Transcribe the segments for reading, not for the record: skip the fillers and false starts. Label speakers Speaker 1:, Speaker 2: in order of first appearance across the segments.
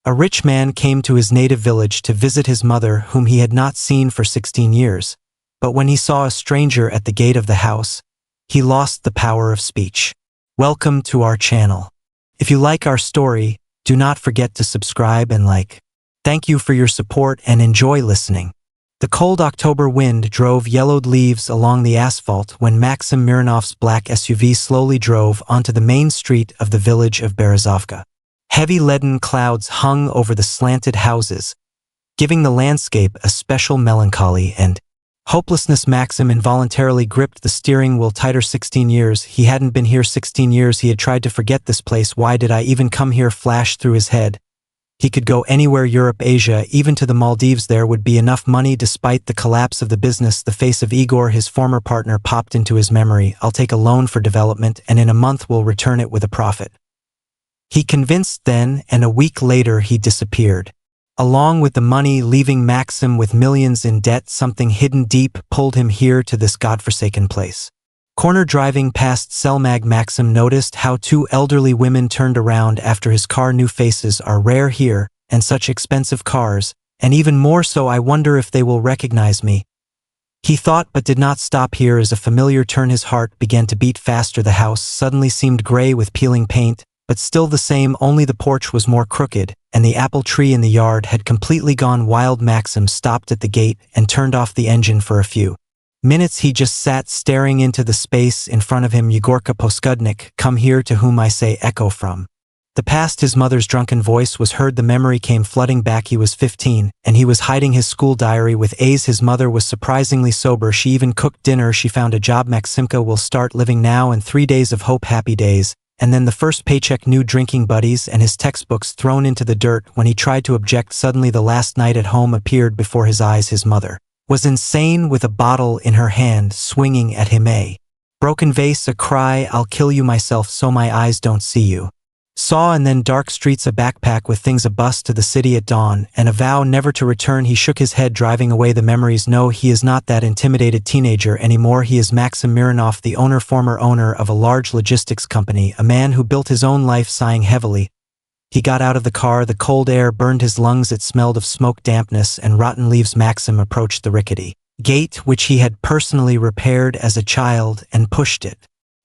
Speaker 1: A rich man came to his native village to visit his mother, whom he had not seen for 16 years. But when he saw a stranger at the gate of the house, he lost the power of speech. Welcome to our channel. If you like our story, do not forget to subscribe and like. Thank you for your support and enjoy listening. The cold October wind drove yellowed leaves along the asphalt when Maxim Miranov's black SUV slowly drove onto the main street of the village of Berezovka. Heavy leaden clouds hung over the slanted houses, giving the landscape a special melancholy and hopelessness. Maxim involuntarily gripped the steering wheel tighter. 16 years, he hadn't been here. 16 years, he had tried to forget this place. Why did I even come here? Flashed through his head. He could go anywhere, Europe, Asia, even to the Maldives. There would be enough money. Despite the collapse of the business, the face of Igor, his former partner, popped into his memory. I'll take a loan for development, and in a month we'll return it with a profit. He convinced then, and a week later he disappeared. Along with the money, leaving Maxim with millions in debt. Something hidden deep pulled him here to this godforsaken place. Corner driving past Selmag, Maxim noticed how two elderly women turned around after his car. New faces are rare here, and such expensive cars, and even more so. I wonder if they will recognize me, he thought, but did not stop here. As a familiar turn, his heart began to beat faster. The house suddenly seemed gray with peeling paint, but still the same, only the porch was more crooked, and the apple tree in the yard had completely gone wild. Maxim stopped at the gate and turned off the engine. For a few minutes he just sat staring into the space in front of him. Yegorka Poskudnik, come here, to whom I say, echo from the past. His mother's drunken voice was heard. The memory came flooding back. He was 15, and he was hiding his school diary with A's. His mother was surprisingly sober. She even cooked dinner. She found a job. Maximka will start living now, and 3 days of hope, happy days. And then the first paycheck, new drinking buddies, and his textbooks thrown into the dirt. When he tried to object, suddenly the last night at home appeared before his eyes. His mother was insane, with a bottle in her hand, swinging at him. A broken vase, a cry, I'll kill you myself so my eyes don't see you. Saw, and then dark streets, a backpack with things, a bus to the city at dawn, and a vow never to return. He shook his head, driving away the memories. No, he is not that intimidated teenager anymore. He is Maxim Mironov, the owner, former owner of a large logistics company, a man who built his own life. Sighing heavily, he got out of the car. The cold air burned his lungs. It smelled of smoke, dampness, and rotten leaves. Maxim approached the rickety gate, which he had personally repaired as a child, and pushed it.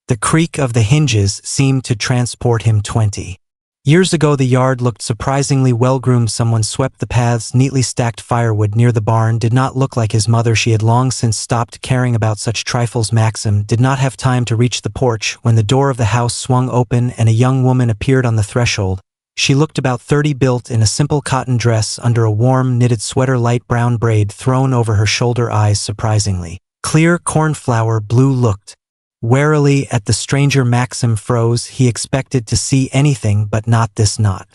Speaker 1: The creak of the hinges seemed to transport him 20 years ago. The yard looked surprisingly well-groomed. Someone swept the paths. Neatly stacked firewood near the barn did not look like his mother. She had long since stopped caring about such trifles. Maxim did not have time to reach the porch when the door of the house swung open and a young woman appeared on the threshold. She looked about 30, built in a simple cotton dress under a warm knitted sweater, light brown braid thrown over her shoulder. Eyes surprisingly clear, cornflower blue, looked warily at the stranger. Maxim froze. He expected to see anything, but not this. Not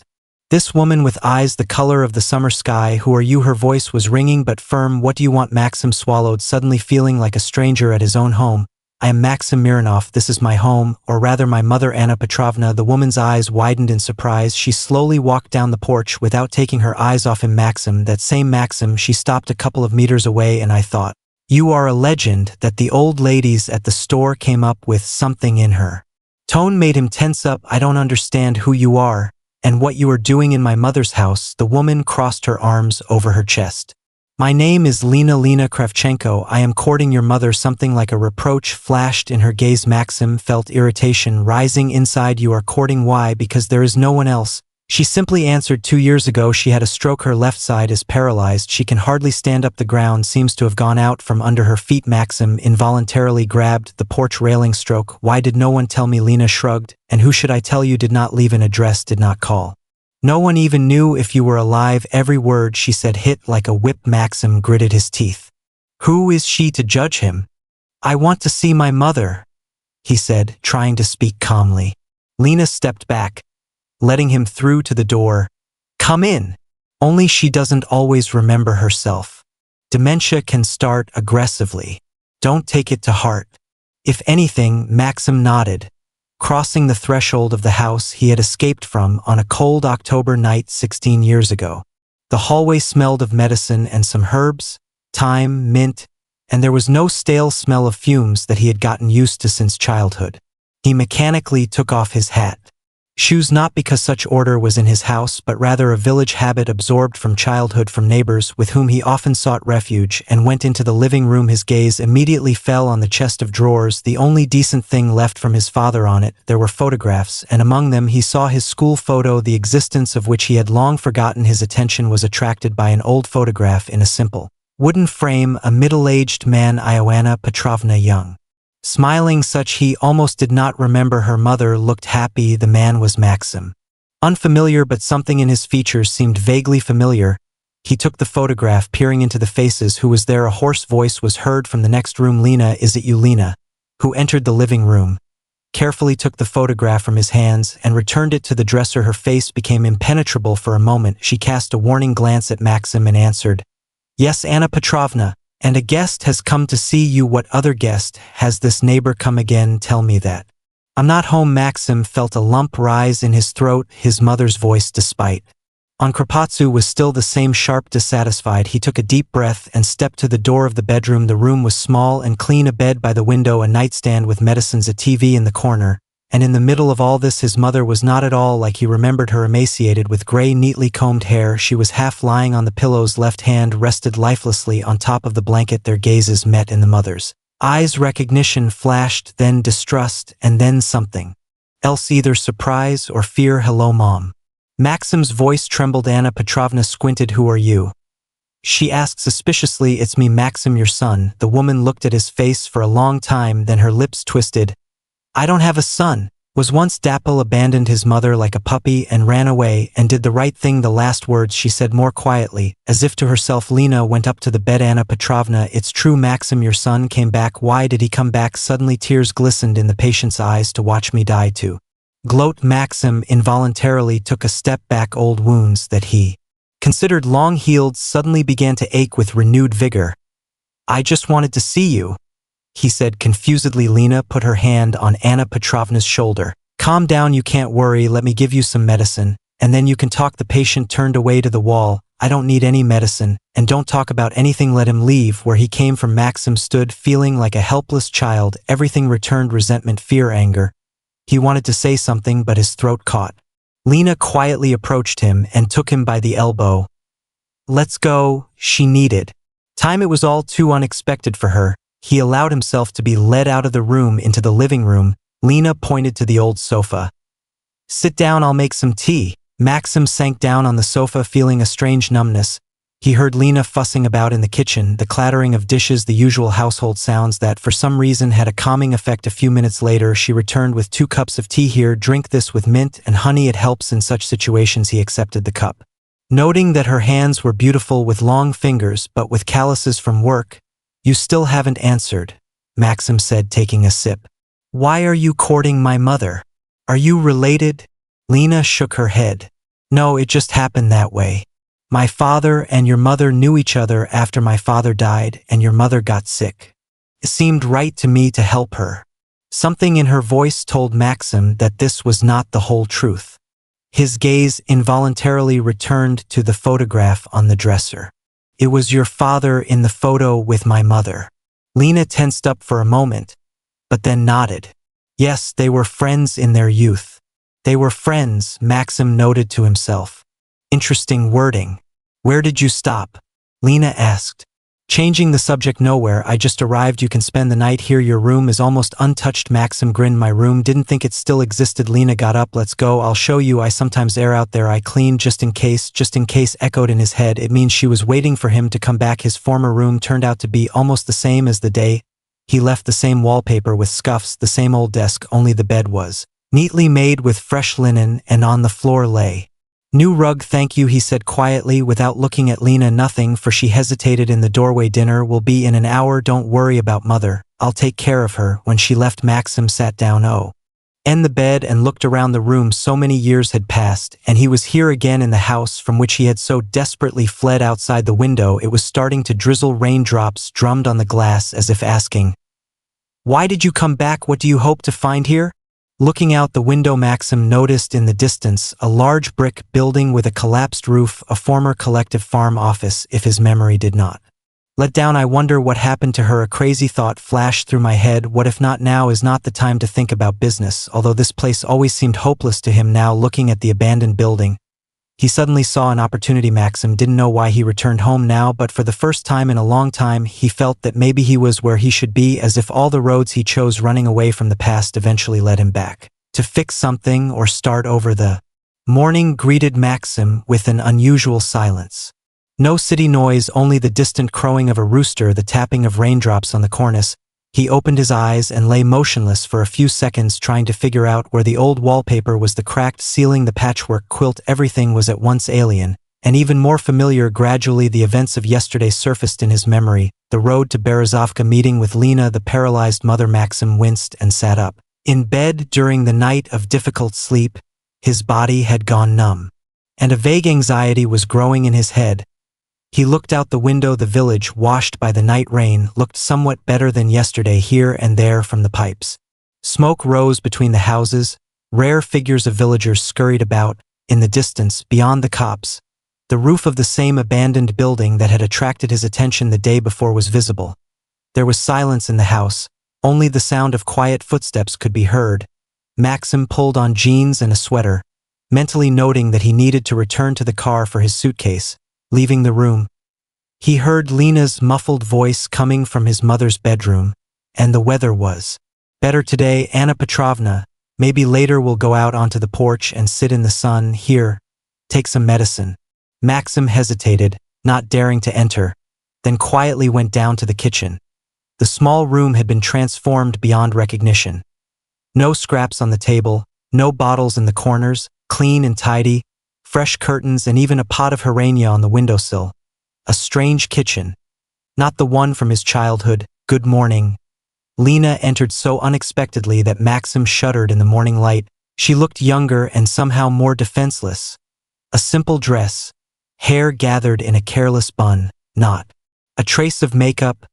Speaker 1: this woman with eyes the color of the summer sky. Who are you? Her voice was ringing but firm. What do you want? Maxim swallowed, suddenly feeling like a stranger at his own home. I am Maxim Mironov. This is my home, or rather my mother, Anna Petrovna. The woman's eyes widened in surprise. She slowly walked down the porch without taking her eyes off him. Maxim, that same Maxim. She stopped a couple of meters away, and I thought, you are a legend. That the old ladies at the store came up with. Something in her tone made him tense up. I don't understand who you are, and what you are doing in my mother's house. The woman crossed her arms over her chest. My name is Lena Kravchenko. I am courting your mother. Something like a reproach flashed in her gaze. Maxim felt irritation rising inside. You are courting? Why? Because there is no one else. She simply answered. 2 years ago she had a stroke. Her left side is paralyzed. She can hardly stand up. The ground seems to have gone out from under her feet. Maxim involuntarily grabbed the porch railing. Stroke? Why did no one tell me? Lena shrugged. And who should I tell? You did not leave an address, did not call. No one even knew if you were alive. Every word she said hit like a whip. Maxim gritted his teeth. Who is she to judge him? I want to see my mother, he said, trying to speak calmly. Lena stepped back, letting him through to the door. Come in. Only she doesn't always remember herself. Dementia can start aggressively. Don't take it to heart. If anything, Maxim nodded. Crossing the threshold of the house he had escaped from on a cold October night 16 years ago. The hallway smelled of medicine and some herbs, thyme, mint, and there was no stale smell of fumes that he had gotten used to since childhood. He mechanically took off his hat. Shoes not because such order was in his house, but rather a village habit absorbed from childhood from neighbors with whom he often sought refuge, and went into the living room. His gaze immediately fell on the chest of drawers, the only decent thing left from his father. On it there were photographs, and among them he saw his school photo, the existence of which he had long forgotten. His attention was attracted by an old photograph in a simple wooden frame, a middle-aged man, Ioanna Petrovna young. Smiling such he almost did not remember her mother looked happy. The man was Maxim. Unfamiliar, but something in his features seemed vaguely familiar. He took the photograph, peering into the faces. Who was there? A hoarse voice was heard from the next room. Lena, is it you? Lena, who entered the living room, carefully took the photograph from his hands and returned it to the dresser. Her face became impenetrable for a moment. She cast a warning glance at Maxim and answered, "Yes, Anna Petrovna. And a guest has come to see you." "What other guest? Has this neighbor come again? Tell me that." "I'm not home." Maxim felt a lump rise in his throat. His mother's voice, despite on Kropotzu, was still the same sharp, dissatisfied. He took a deep breath and stepped to the door of the bedroom. The room was small and clean, a bed by the window, a nightstand with medicines, a TV in the corner. And in the middle of all this his mother was not at all like he remembered her, emaciated with gray, neatly combed hair. She was half lying on the pillows, left hand rested lifelessly on top of the blanket. Their gazes met in the mother's eyes. Recognition flashed, then distrust, and then something else, either surprise or fear. "Hello, Mom." Maxim's voice trembled. Anna Petrovna squinted. "Who are you?" she asked suspiciously. "It's me, Maxim, your son." The woman looked at his face for a long time, then her lips twisted. "I don't have a son. Was once Dapple, abandoned his mother like a puppy and ran away, and did the right thing." The last words she said more quietly, as if to herself. Lena went up to the bed. "Anna Petrovna, it's true, Maxim, your son came back." "Why did he come back?" Suddenly tears glistened in the patient's eyes. "To watch me die, to gloat." Maxim involuntarily took a step back. Old wounds that he considered long healed suddenly began to ache with renewed vigor. "I just wanted to see you," he said confusedly. Lena put her hand on Anna Petrovna's shoulder. "Calm down, you can't worry, let me give you some medicine, and then you can talk." The patient turned away to the wall. "I don't need any medicine, and don't talk about anything, let him leave where he came from." Maxim stood, feeling like a helpless child. Everything returned: resentment, fear, anger. He wanted to say something, but his throat caught. Lena quietly approached him and took him by the elbow. "Let's go," she needed time. It was all too unexpected for her. He allowed himself to be led out of the room into the living room. Lena pointed to the old sofa. "Sit down, I'll make some tea." Maxim sank down on the sofa, feeling a strange numbness. He heard Lena fussing about in the kitchen, the clattering of dishes, the usual household sounds that for some reason had a calming effect. A few minutes later she returned with 2 cups of tea. "Here, drink this with mint and honey, it helps in such situations." He accepted the cup, noting that her hands were beautiful with long fingers but with calluses from work. "You still haven't answered," Maxim said, taking a sip. "Why are you courting my mother? Are you related?" Lena shook her head. "No, it just happened that way. My father and your mother knew each other after my father died and your mother got sick. It seemed right to me to help her." Something in her voice told Maxim that this was not the whole truth. His gaze involuntarily returned to the photograph on the dresser. "It was your father in the photo with my mother." Lena tensed up for a moment, but then nodded. Yes, they were friends in their youth. They were friends, Maxim noted to himself. Interesting wording. "Where did you stop?" Lena asked. Changing the subject. "Nowhere, I just arrived. You can spend the night here. Your room is almost untouched." Maxim grinned. "My room? Didn't think it still existed." Lena got up. "Let's go, I'll show you. I sometimes air out there. I clean just in case." "Just in case" echoed in his head. It means she was waiting for him to come back. His former room turned out to be almost the same as the day he left. The same wallpaper with scuffs, the same old desk, only the bed was neatly made with fresh linen, and on the floor lay new rug. "Thank you," he said quietly without looking at Lena. "Nothing," for she hesitated in the doorway. "Dinner will be in an hour. Don't worry about mother. I'll take care of her." When she left, Maxim sat down on the bed and looked around the room. So many years had passed, and he was here again in the house from which he had so desperately fled. Outside the window it was starting to drizzle. Raindrops drummed on the glass as if asking, "Why did you come back? What do you hope to find here?" Looking out the window, Maxim noticed in the distance a large brick building with a collapsed roof, a former collective farm office, if his memory did not Let down, I wonder what happened to her. A crazy thought flashed through my head. What if not now is not the time to think about business, although this place always seemed hopeless to him now. Looking at the abandoned building, he suddenly saw an opportunity. Maxim didn't know why he returned home now, but for the first time in a long time, he felt that maybe he was where he should be, as if all the roads he chose running away from the past eventually led him back. To fix something or start over. The morning greeted Maxim with an unusual silence. No city noise, only the distant crowing of a rooster, the tapping of raindrops on the cornice. He opened his eyes and lay motionless for a few seconds, trying to figure out where the old wallpaper was, the cracked ceiling, the patchwork quilt. Everything was at once alien, and even more familiar. Gradually the events of yesterday surfaced in his memory. The road to Berezovka, meeting with Lena, the paralyzed mother. Maxim winced and sat up. In bed during the night of difficult sleep, his body had gone numb, and a vague anxiety was growing in his head. He looked out the window. The village, washed by the night rain, looked somewhat better than yesterday. Here and there from the pipes, smoke rose between the houses. Rare figures of villagers scurried about. In the distance, beyond the copse, the roof of the same abandoned building that had attracted his attention the day before was visible. There was silence in the house. Only the sound of quiet footsteps could be heard. Maxim pulled on jeans and a sweater, mentally noting that he needed to return to the car for his suitcase. Leaving the room, he heard Lena's muffled voice coming from his mother's bedroom, and the weather was better today. Anna Petrovna, maybe later we'll go out onto the porch and sit in the sun. Here, take some medicine. Maxim hesitated, not daring to enter, then quietly went down to the kitchen. The small room had been transformed beyond recognition. No scraps on the table, no bottles in the corners, clean and tidy, fresh curtains, and even a pot of gerania on the windowsill. A strange kitchen. Not the one from his childhood. Good morning. Lena entered so unexpectedly that Maxim shuddered in the morning light. She looked younger and somehow more defenseless. A simple dress, hair gathered in a careless bun, not a trace of makeup.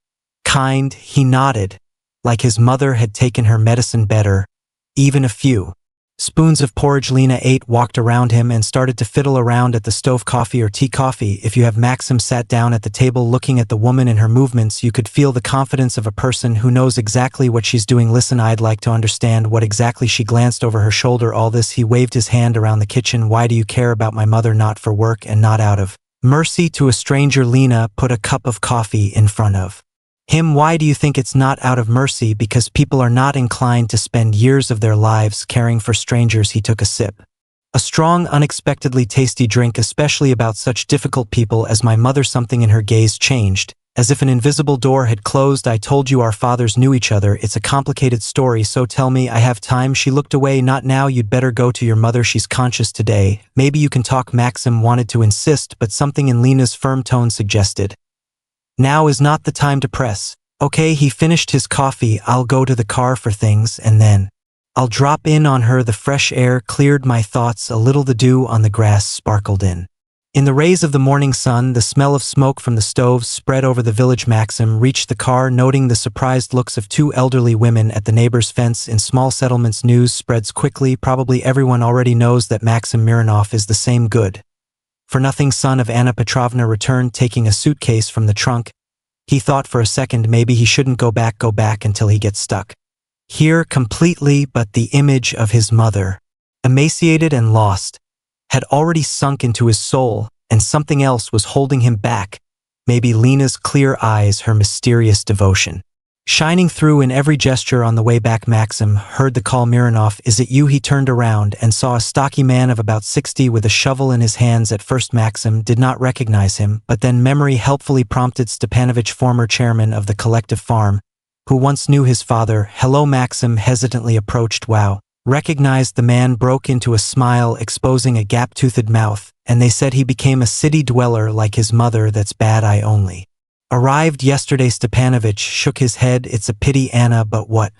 Speaker 1: Kind, he nodded, like his mother had taken her medicine better. Even a few spoons of porridge Lena ate, walked around him, and started to fiddle around at the stove. Coffee or tea? Coffee, if you have. Maxim sat down at the table, looking at the woman and her movements. You could feel the confidence of a person who knows exactly what she's doing. Listen, I'd like to understand what exactly. She glanced over her shoulder. All this? He waved his hand around the kitchen. Why do you care about my mother? Not for work and not out of mercy to a stranger. Lena put a cup of coffee in front of him. Why do you think it's not out of mercy? Because people are not inclined to spend years of their lives caring for strangers. He took a sip. A strong, unexpectedly tasty drink, especially about such difficult people as my mother. Something in her gaze changed, as if an invisible door had closed. I told you our fathers knew each other. It's a complicated story, so tell me. I have time. She looked away. Not now. You'd better go to your mother. She's conscious today. Maybe you can talk. Maxim wanted to insist, but something in Lena's firm tone suggested now is not the time to press. Okay, he finished his coffee. I'll go to the car for things, and then I'll drop in on her. The fresh air cleared my thoughts a little. The dew on the grass sparkled in the rays of the morning sun. The smell of smoke from the stoves spread over the village. Maxim reached the car, noting the surprised looks of two elderly women at the neighbor's fence. In small settlements, news spreads quickly. Probably everyone already knows that Maxim Mironov is the same good-for-nothing son of Anna Petrovna. Returned, taking a suitcase from the trunk. He thought for a second maybe he shouldn't go back until he gets stuck here completely, but the image of his mother, emaciated and lost, had already sunk into his soul, and something else was holding him back. Maybe Lena's clear eyes, her mysterious devotion, shining through in every gesture. On the way back, Maxim heard the call. Mironov, is it you? He turned around and saw a stocky man of about 60 with a shovel in his hands. At first Maxim did not recognize him, but then memory helpfully prompted. Stepanovich, former chairman of the collective farm, who once knew his father. Hello. Maxim hesitantly approached. Wow. Recognized the man, broke into a smile, exposing a gap-toothed mouth, and they said he became a city dweller like his mother. That's bad. I only arrived yesterday. Stepanovich shook his head. It's a pity, Anna, but what?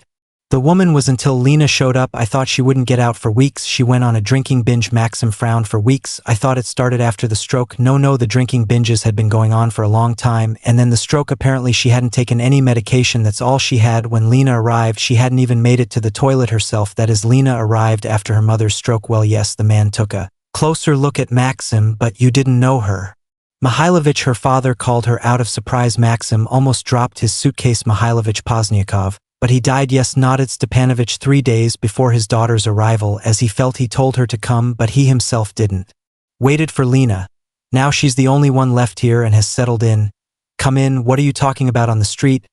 Speaker 1: The woman was until Lena showed up. I thought she wouldn't get out for weeks. She went on a drinking binge. Maxim frowned. For weeks? I thought it started after the stroke. No, the drinking binges had been going on for a long time, and then the stroke. Apparently she hadn't taken any medication. That's all she had. When Lena arrived, she hadn't even made it to the toilet herself. That is, Lena arrived after her mother's stroke. Well, yes. The man took a closer look at Maxim. But you didn't know her? Mihailovich, her father, called her out of surprise. Maxim almost dropped his suitcase. Mihailovich Pozniakov, but he died. Yes, nodded Stepanovich, 3 days before his daughter's arrival, as he felt he told her to come, but he himself didn't. Waited for Lena. Now she's the only one left here and has settled in. Come in, what are you talking about on the street?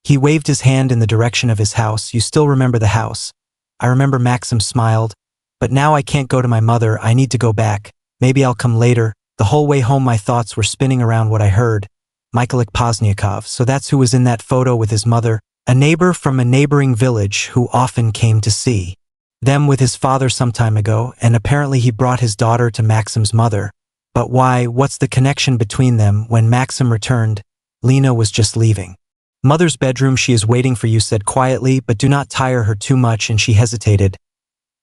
Speaker 1: He waved his hand in the direction of his house. You still remember the house? I remember. Maxim smiled. But now I can't go to my mother, I need to go back. Maybe I'll come later. The whole way home my thoughts were spinning around what I heard. Mikhail Pozniakov, so that's who was in that photo with his mother, a neighbor from a neighboring village who often came to see them with his father some time ago, and apparently he brought his daughter to Maxim's mother. But why? What's the connection between them? When Maxim returned, Lena was just leaving. Mother's bedroom, she is waiting for you, said quietly, but do not tire her too much, and she hesitated.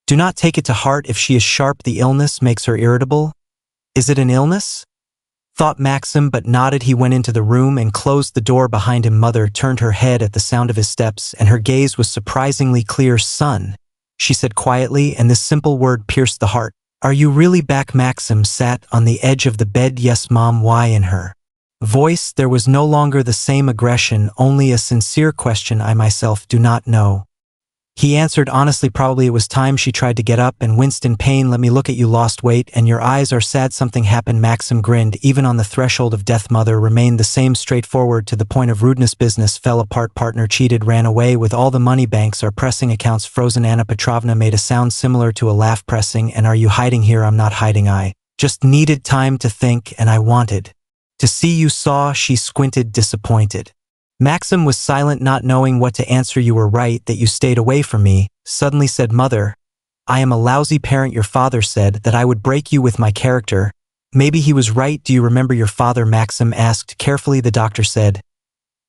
Speaker 1: Do not take it to heart if she is sharp, the illness makes her irritable. Is it an illness? Thought Maxim, but nodded. He went into the room and closed the door behind him. Mother turned her head at the sound of his steps, and her gaze was surprisingly clear. Son, she said quietly, and this simple word pierced the heart. Are you really back? Maxim sat on the edge of the bed. Yes, Mom. Why? In her voice there was no longer the same aggression, only a sincere question. I myself do not know. He answered honestly. Probably it was time. She tried to get up and winced in pain. Let me look at you. Lost weight and your eyes are sad. Something happened. Maxim grinned. Even on the threshold of death, Mother remained the same, straightforward to the point of rudeness. Business fell apart. Partner cheated, ran away with all the money. Banks are pressing, accounts frozen. Anna Petrovna made a sound similar to a laugh. Pressing. And are you hiding here? I'm not hiding. I just needed time to think, and I wanted to see you. Saw. She squinted, disappointed. Maxim was silent, not knowing what to answer. You were right that you stayed away from me, suddenly said Mother. I am a lousy parent. Your father said that I would break you with my character. Maybe he was right. Do you remember your father? Maxim asked carefully. The doctor said,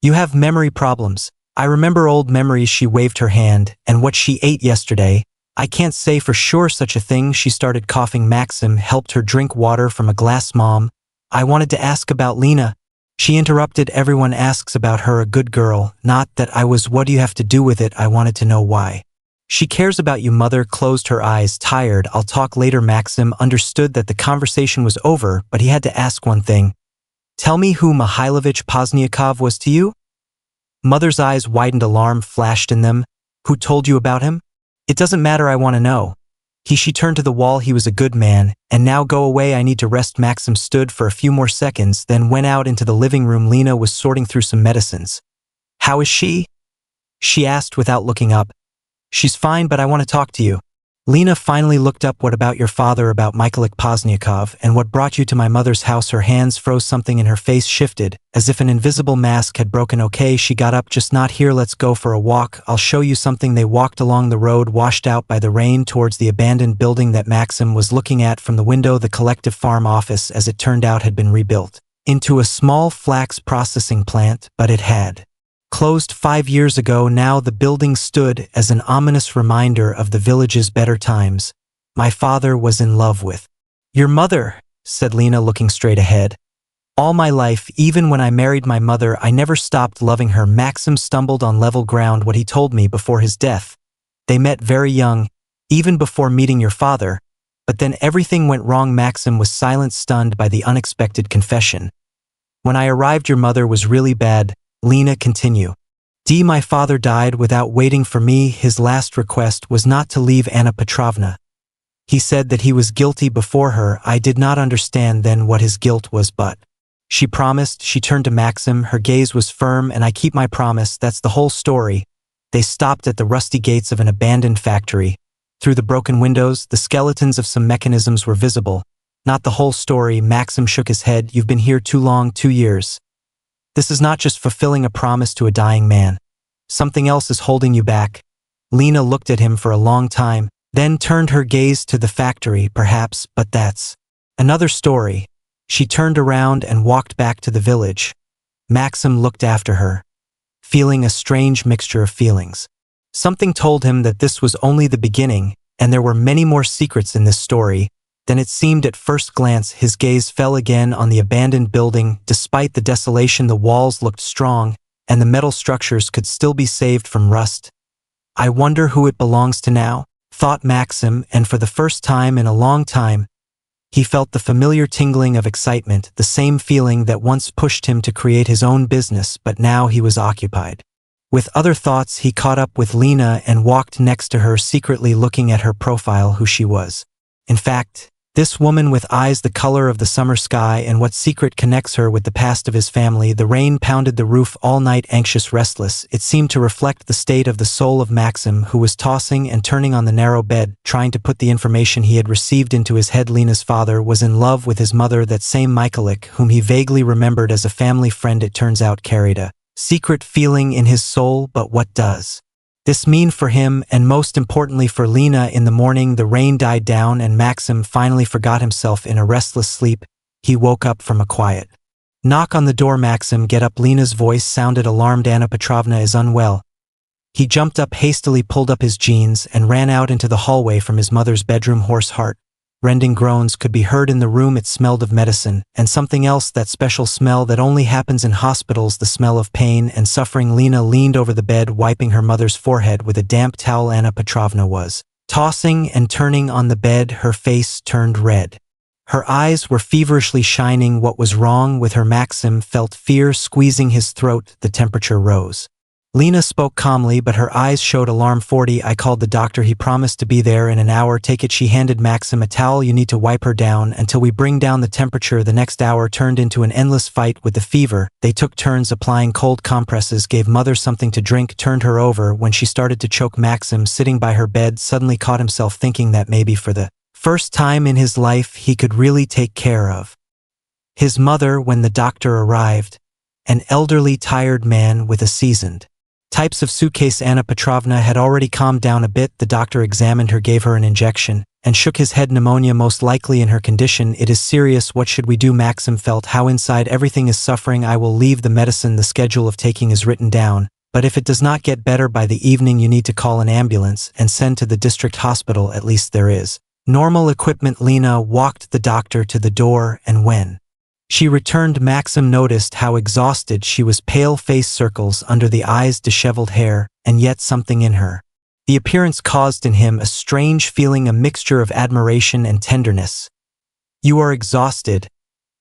Speaker 1: you have memory problems. I remember old memories. She waved her hand. And what she ate yesterday? I can't say for sure such a thing. She started coughing. Maxim helped her drink water from a glass. Mom, I wanted to ask about Lena. She interrupted. Everyone asks about her, a good girl. Not that I was. What do you have to do with it? I wanted to know why. She cares about you. Mother closed her eyes, tired. I'll talk later. Maxim understood that the conversation was over, but he had to ask one thing. Tell me who Mihailovich Pozniakov was to you? Mother's eyes widened. Alarm flashed in them. Who told you about him? It doesn't matter. I want to know. She turned to the wall. He was a good man, and now go away. I need to rest. Maxim stood for a few more seconds, then went out into the living room. Lena was sorting through some medicines. How is she? She asked without looking up. She's fine, but I want to talk to you. Lena finally looked up. What about your father? About Mikhail Pozniakov, and what brought you to my mother's house? Her hands froze. Something in her face shifted, as if an invisible mask had broken. Okay, she got up. Just not here. Let's go for a walk. I'll show you something. They walked along the road, washed out by the rain, towards the abandoned building that Maxim was looking at from the window. The collective farm office, as it turned out, had been rebuilt into a small flax processing plant, but it had closed 5 years ago. Now the building stood as an ominous reminder of the village's better times. My father was in love with your mother, said Lena, looking straight ahead. All my life, even when I married my mother, I never stopped loving her. Maxim stumbled on level ground. What he told me before his death. They met very young, even before meeting your father. But then everything went wrong. Maxim was silent, stunned by the unexpected confession. When I arrived, your mother was really bad. Lena continued. My father died without waiting for me. His last request was not to leave Anna Petrovna. He said that he was guilty before her. I did not understand then what his guilt was, but she promised. She turned to Maxim. Her gaze was firm. And I keep my promise. That's the whole story. They stopped at the rusty gates of an abandoned factory. Through the broken windows, the skeletons of some mechanisms were visible. Not the whole story. Maxim shook his head. You've been here too long, 2 years. This is not just fulfilling a promise to a dying man. Something else is holding you back. Lena looked at him for a long time, then turned her gaze to the factory. Perhaps, but that's another story. She turned around and walked back to the village. Maxim looked after her, feeling a strange mixture of feelings. Something told him that this was only the beginning, and there were many more secrets in this story than it seemed at first glance. His gaze fell again on the abandoned building. Despite the desolation, the walls looked strong, and the metal structures could still be saved from rust. I wonder who it belongs to now, thought Maxim, and for the first time in a long time, He felt the familiar tingling of excitement, the same feeling that once pushed him to create his own business, but now he was occupied. With other thoughts, he caught up with Lena and walked next to her, secretly looking at her profile, who she was. In fact, this woman with eyes the color of the summer sky, and what secret connects her with the past of his family? The rain pounded the roof all night, anxious, restless. It seemed to reflect the state of the soul of Maxim, who was tossing and turning on the narrow bed, trying to put the information he had received into his head. Lena's father was in love with his mother, that same Michalik, whom he vaguely remembered as a family friend. It turns out carried a secret feeling in his soul. But what does this mean for him, and most importantly for Lena? In the morning, the rain died down and Maxim finally forgot himself in a restless sleep. He woke up from a quiet knock on the door. Maxim, get up. Lena's voice sounded alarmed. Anna Petrovna is unwell. He jumped up hastily, pulled up his jeans, and ran out into the hallway from his mother's bedroom. Hoarse heart rending groans could be heard in the room. It smelled of medicine, and something else, that special smell that only happens in hospitals, the smell of pain and suffering. Lena leaned over the bed, wiping her mother's forehead with a damp towel. Anna Petrovna was tossing and turning on the bed, her face turned red. Her eyes were feverishly shining. What was wrong with her? Maxim felt fear squeezing his throat. The temperature rose. Lena spoke calmly, but her eyes showed alarm. 40. I called the doctor. He promised to be there in an hour. Take it. She handed Maxim a towel. You need to wipe her down until we bring down the temperature. The next hour turned into an endless fight with the fever. They took turns applying cold compresses, gave mother something to drink, turned her over. When she started to choke, Maxim, sitting by her bed, suddenly caught himself thinking that maybe for the first time in his life he could really take care of his mother. When the doctor arrived, an elderly, tired man with a seasoned types of suitcase. Anna Petrovna had already calmed down a bit. The doctor examined her, gave her an injection, and shook his head. Pneumonia, most likely in her condition. It is serious. What should we do? Maxim felt how inside everything is suffering. I will leave the medicine. The schedule of taking is written down, but if it does not get better by the evening, you need to call an ambulance and send to the district hospital. At least there is normal equipment. Lena walked the doctor to the door, and when she returned, Maxim noticed how exhausted she was. Pale face, circles under the eyes, disheveled hair, and yet something in her. The appearance caused in him a strange feeling, a mixture of admiration and tenderness. You are exhausted,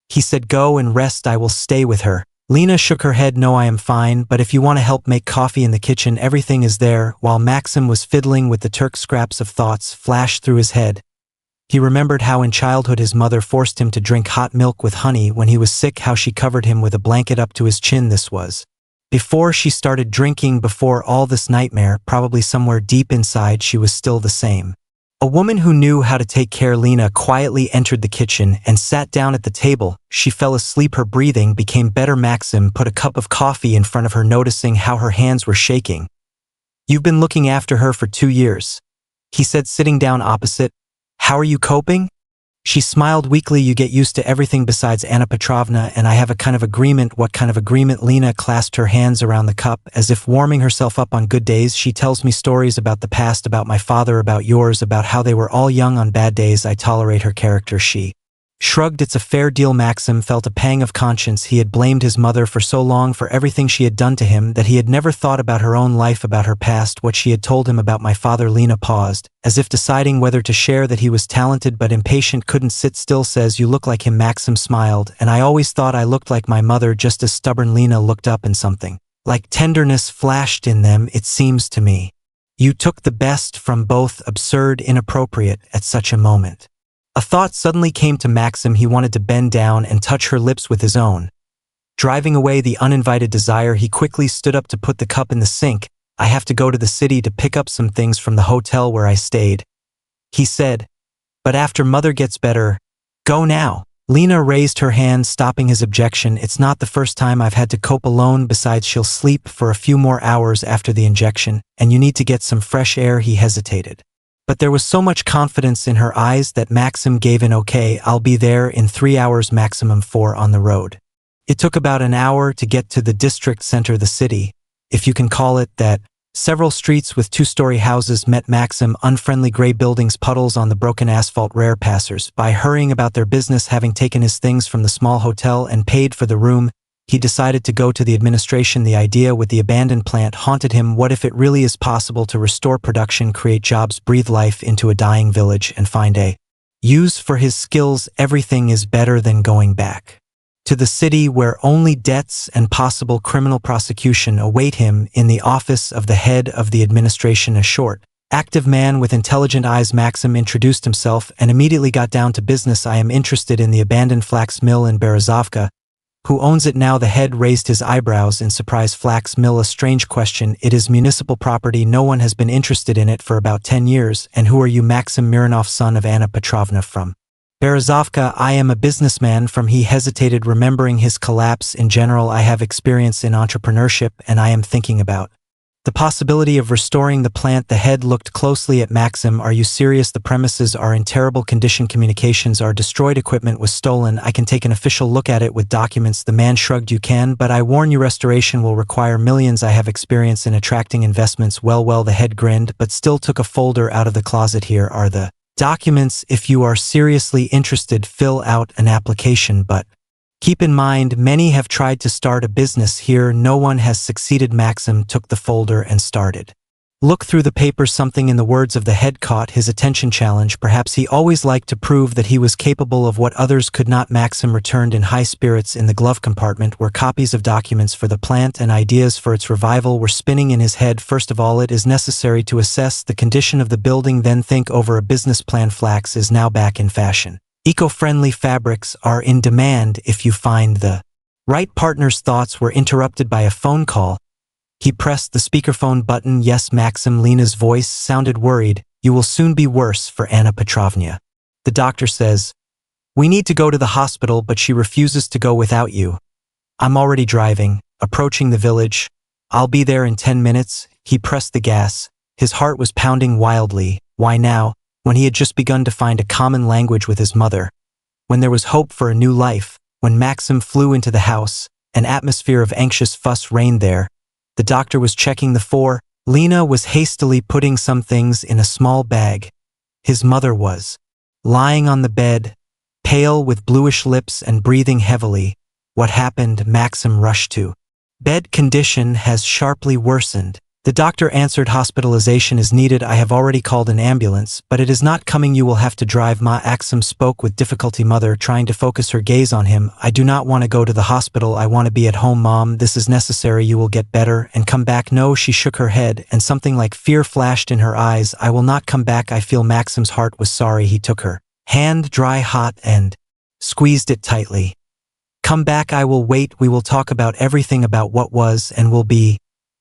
Speaker 1: he said. Go and rest. I will stay with her. Lena shook her head. No, I am fine, but if you want to help make coffee in the kitchen, everything is there. While Maxim was fiddling with the Turk, scraps of thoughts flashed through his head. He remembered how in childhood his mother forced him to drink hot milk with honey when he was sick, how she covered him with a blanket up to his chin. This was before she started drinking, before all this nightmare. Probably somewhere deep inside she was still the same. A woman who knew how to take care. Lena quietly entered the kitchen and sat down at the table. She fell asleep. Her breathing became better. Maxim put a cup of coffee in front of her, noticing how her hands were shaking. You've been looking after her for 2 years, he said, sitting down opposite. How are you coping? She smiled weakly. You get used to everything besides Anna Petrovna, and I have a kind of agreement. What kind of agreement? Lena clasped her hands around the cup, as if warming herself up. On good days, she tells me stories about the past, about my father, about yours, about how they were all young. On bad days, I tolerate her character. She shrugged. It's a fair deal. Maxim felt a pang of conscience. He had blamed his mother for so long for everything she had done to him that he had never thought about her own life, about her past, what she had told him about my father. Lena paused, as if deciding whether to share that he was talented but impatient, couldn't sit still. Says you look like him. Maxim smiled. And I always thought I looked like my mother, just as stubborn. Lena looked up, and something like tenderness flashed in them. It seems to me you took the best from both. Absurd, inappropriate at such a moment. A thought suddenly came to Maxim. He wanted to bend down and touch her lips with his own. Driving away the uninvited desire, he quickly stood up to put the cup in the sink. I have to go to the city to pick up some things from the hotel where I stayed, he said. But after mother gets better. Go now. Lena raised her hand, stopping his objection. It's not the first time I've had to cope alone. Besides, she'll sleep for a few more hours after the injection, and you need to get some fresh air. He hesitated. But there was so much confidence in her eyes that Maxim gave in. Okay, I'll be there in 3 hours maximum. 4 on the road. It took about an hour to get to the district center, the city, if you can call it that. Several streets with 2-story houses met Maxim, unfriendly gray buildings, puddles on the broken asphalt, rare passers-by hurrying about their business. Having taken his things from the small hotel and paid for the room, he decided to go to the administration. The idea with the abandoned plant haunted him. What if it really is possible to restore production, create jobs, breathe life into a dying village, and find a Use for his skills, everything is better than going back to the city where only debts and possible criminal prosecution await him. In the office of the head of the administration, a short, active man with intelligent eyes, Maxim introduced himself and immediately got down to business. I am interested in the abandoned flax mill in Berezovka. Who owns it now? The head raised his eyebrows in surprise. Flax mill? A strange question. It is municipal property. No one has been interested in it for about 10 years. And who are you? Maxim Mironov, son of Anna Petrovna, from Berezovka. I am a businessman from. He hesitated, remembering his collapse. In general, I have experience in entrepreneurship, and I am thinking about the possibility of restoring the plant. The head looked closely at Maxim. Are you serious? The premises are in terrible condition. Communications are destroyed. Equipment was stolen. I can take an official look at it with documents. The man shrugged. You can, but I warn you, restoration will require millions. I have experience in attracting investments. Well, the head grinned, but still took a folder out of the closet. Here are the documents. If you are seriously interested, fill out an application, but keep in mind, many have tried to start a business here. No one has succeeded. Maxim took the folder and started. Look through the papers. Something in the words of the head caught his attention. Challenge. Perhaps he always liked to prove that he was capable of what others could not. Maxim returned in high spirits. In the glove compartment were copies of documents for the plant, and ideas for its revival were spinning in his head. First of all, it is necessary to assess the condition of the building, then think over a business plan. Flax is now back in fashion. Eco-friendly fabrics are in demand if you find the right partner's thoughts were interrupted by a phone call. He pressed the speakerphone button. Yes, Maxim. Lena's voice sounded worried. You will soon be worse for Anna Petrovna. The doctor says, we need to go to the hospital, but she refuses to go without you. I'm already driving, approaching the village. I'll be there in 10 minutes. He pressed the gas. His heart was pounding wildly. Why now? When he had just begun to find a common language with his mother, when there was hope for a new life. When Maxim flew into the house, an atmosphere of anxious fuss reigned there. The doctor was checking the four. Lena was hastily putting some things in a small bag. His mother was lying on the bed, pale with bluish lips and breathing heavily. What happened? Maxim rushed to. Bed condition has sharply worsened. The doctor answered. Hospitalization is needed. I have already called an ambulance, but it is not coming. You will have to drive. Maxim spoke with difficulty. Mother, trying to focus her gaze on him. I do not want to go to the hospital. I want to be at home. Mom, this is necessary. You will get better and come back. No, she shook her head, and something like fear flashed in her eyes. I will not come back. I feel. Maxim's heart was sorry. He took her hand, dry hot, and squeezed it tightly. Come back. I will wait. We will talk about everything, about what was and will be.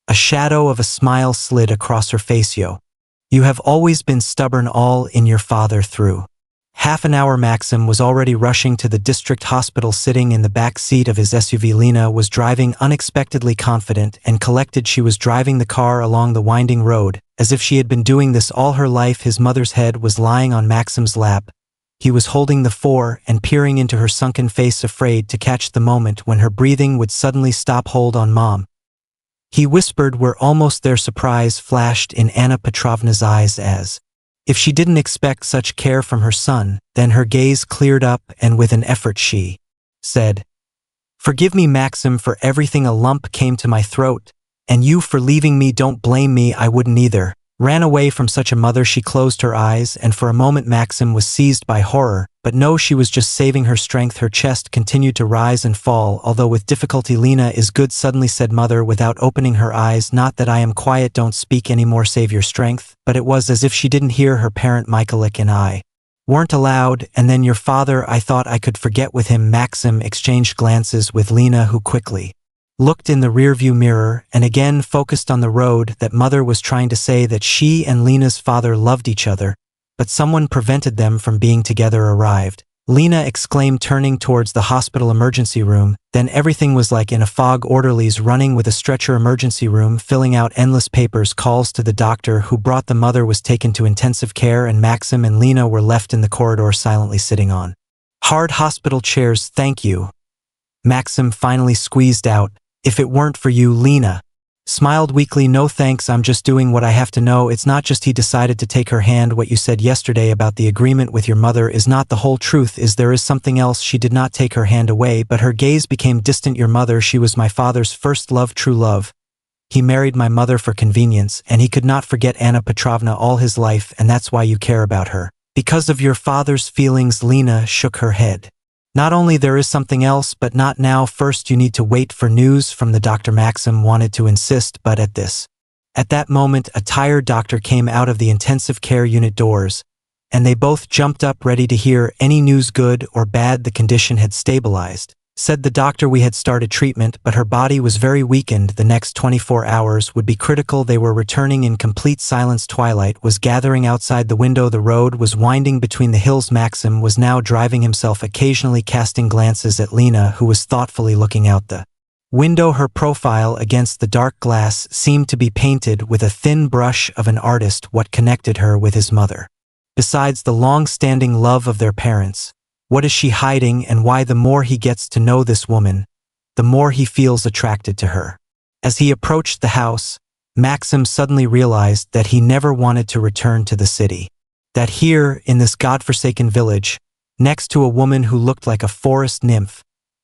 Speaker 1: A shadow of a smile slid across her face. You have always been stubborn. All in your father. Through half an hour, Maxim was already rushing to the district hospital. Sitting in the back seat of his SUV, Lena was driving, unexpectedly confident and collected. She was driving the car along the winding road, as if she had been doing this all her life. His mother's head was lying on Maxim's lap. He was holding the four and peering into her sunken face, afraid to catch the moment when her breathing would suddenly stop. Hold on, Mom. He whispered. We're almost there. Surprise flashed in Anna Petrovna's eyes, as if she didn't expect such care from her son. Then her gaze cleared up, and with an effort she said, Forgive me, Maxim, for everything. A lump came to my throat. And you for leaving me. Don't blame me. I wouldn't either. Ran away from such a mother. She closed her eyes, and for a moment Maxim was seized by horror. But no, she was just saving her strength. Her chest continued to rise and fall, although with difficulty. Lena is good, suddenly said Mother without opening her eyes. Not that I am quiet. Don't speak anymore. Save your strength. But it was as if she didn't hear her parent. Mikhalik and I weren't allowed. And then your father, I thought I could forget with him. Maxim exchanged glances with Lena, who quickly looked in the rearview mirror and again focused on the road. That Mother was trying to say that she and Lena's father loved each other, but someone prevented them from being together. Arrived, Lena exclaimed, turning towards the hospital emergency room. Then everything was like in a fog. Orderlies running with a stretcher. Emergency room filling out endless papers. Calls to the doctor who brought the mother was taken to intensive care, and Maxim and Lena were left in the corridor silently sitting on hard hospital chairs. Thank you, Maxim finally squeezed out. If it weren't for you. Lena smiled weakly. No thanks, I'm just doing what I have to. No, it's not just he decided to take her hand. What you said yesterday about the agreement with your mother is not the whole truth. There is something else. She did not take her hand away, but her gaze became distant. Your mother, she was my father's first love, true love. He married my mother for convenience, and he could not forget Anna Petrovna all his life, and that's why you care about her. Because of your father's feelings, Lena shook her head. Not only there is something else, but not now. First you need to wait for news from the doctor. Maxim wanted to insist, but at that moment a tired doctor came out of the intensive care unit doors, and they both jumped up ready to hear any news, good or bad. The condition had stabilized, said the doctor. We had started treatment, but her body was very weakened. The next 24 hours would be critical. They were returning in complete silence. Twilight was gathering outside the window. The road was winding between the hills. Maxim was now driving himself, occasionally casting glances at Lena, who was thoughtfully looking out the window. Her profile against the dark glass seemed to be painted with a thin brush of an artist. What connected her with his mother? Besides the long-standing love of their parents, what is she hiding, and why? The more he gets to know this woman, the more he feels attracted to her. As he approached the house, Maxim suddenly realized that he never wanted to return to the city. That here, in this godforsaken village, next to a woman who looked like a forest nymph,